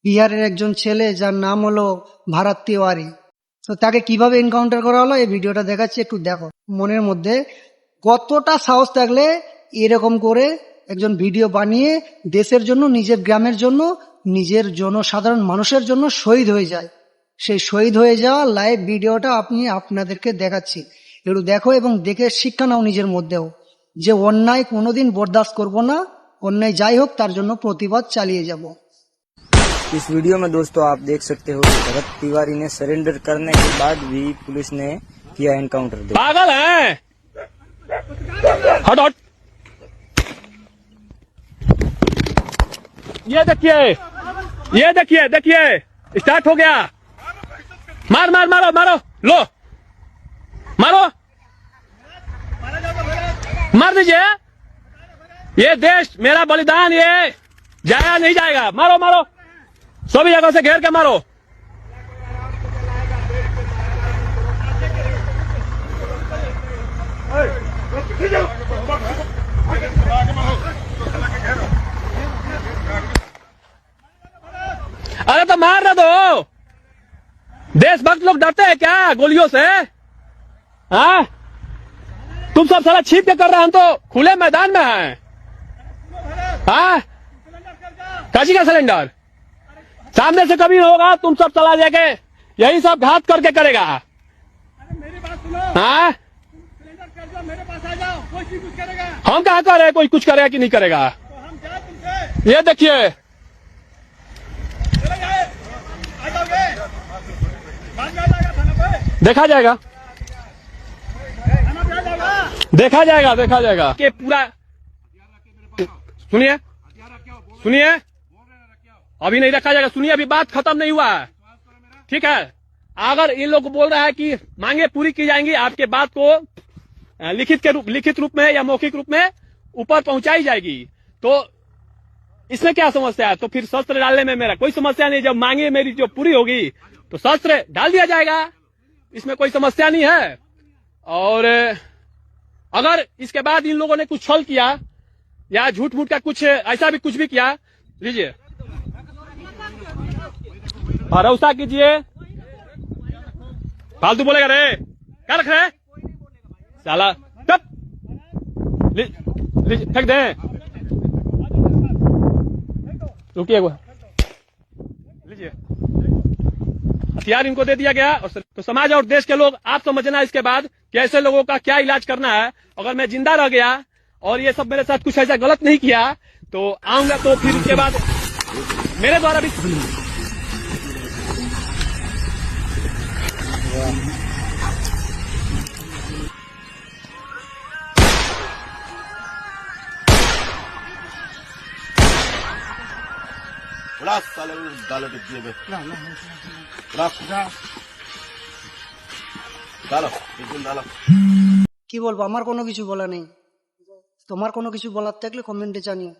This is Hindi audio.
বিহারের একজন ছেলে যার নাম হলো ভারত তিওয়ারি। তো তাকে কিভাবে এনকাউন্টার করা হলো এই ভিডিওটা দেখাচ্ছি, একটু দেখো। মনের মধ্যে কতটা সাহস থাকলে এরকম করে একজন ভিডিও বানিয়ে দেশের জন্য, নিজের গ্রামের জন্য, নিজের জনসাধারণ মানুষের জন্য শহীদ হয়ে যায়। সেই শহীদ হয়ে যাওয়া লাইভ ভিডিওটা আপনাদেরকে দেখাচ্ছি, একটু দেখো এবং দেখে শিক্ষা নাও নিজের মধ্যেও, যে অন্যায় কোনোদিন বরদাস্ত করব না, অন্যায় যাই হোক তার জন্য প্রতিবাদ চালিয়ে যাব। इस वीडियो में दोस्तों आप देख सकते हो भरत तिवारी ने सरेंडर करने के बाद भी पुलिस ने किया एनकाउंटर। पागल है, हट हट। ये देखिए देखिए स्टार्ट हो गया। मार मार मारो मारो, लो मारो, मार दीजिए। ये देश मेरा बलिदान ये जाया नहीं जाएगा। मारो मारो, सभी जगह से घेर के मारो। अरे तो मार ना दो। देशभक्त लोग डरते हैं क्या गोलियों से? हाँ, तुम सब साला छिप के कर रहे हैं, हम तो खुले मैदान में हैं। हाँ, काशी का सिलेंडर सामने से कभी होगा, तुम सब चला जाके यही सब घात करके करेगा। हाँ, हम कहा कर रहे हैं कोई कुछ करेगा कि नहीं करेगा? ये देखिए, देखा जाएगा देखा जाएगा देखा जाएगा कि पूरा। सुनिए सुनिए, अभी नहीं रखा जाएगा। सुनिए, अभी बात खत्म नहीं हुआ है, ठीक है? अगर इन लोग बोल रहा है कि मांगे पूरी की जाएंगी, आपके बात को लिखित रूप में या मौखिक रूप में ऊपर पहुंचाई जाएगी, तो इसमें क्या समस्या है? तो फिर शस्त्र डालने में मेरा कोई समस्या नहीं। जब मांगे मेरी जो पूरी होगी तो शस्त्र डाल दिया जाएगा, इसमें कोई समस्या नहीं है। और अगर इसके बाद इन लोगों ने कुछ छल किया या झूठ मूठ का कुछ ऐसा भी कुछ भी किया, लीजिए भरोसा कीजिए। फालतू बोलेगा रे, क्या रख रहे साला? कब फेंक दे, रुकिए, लीजिए। हथियार इनको दे दिया गया। और तो समाज और देश के लोग, आप समझना इसके बाद कि ऐसे लोगों का क्या इलाज करना है। अगर मैं जिंदा रह गया और ये सब मेरे साथ कुछ ऐसा गलत नहीं किया तो आऊंगा, तो फिर उसके बाद मेरे द्वारा भी কি বলবো, আমার কোনো কিছু বলা নেই। তোমার কোনো কিছু বলার থাকলে কমেন্টে জানিও।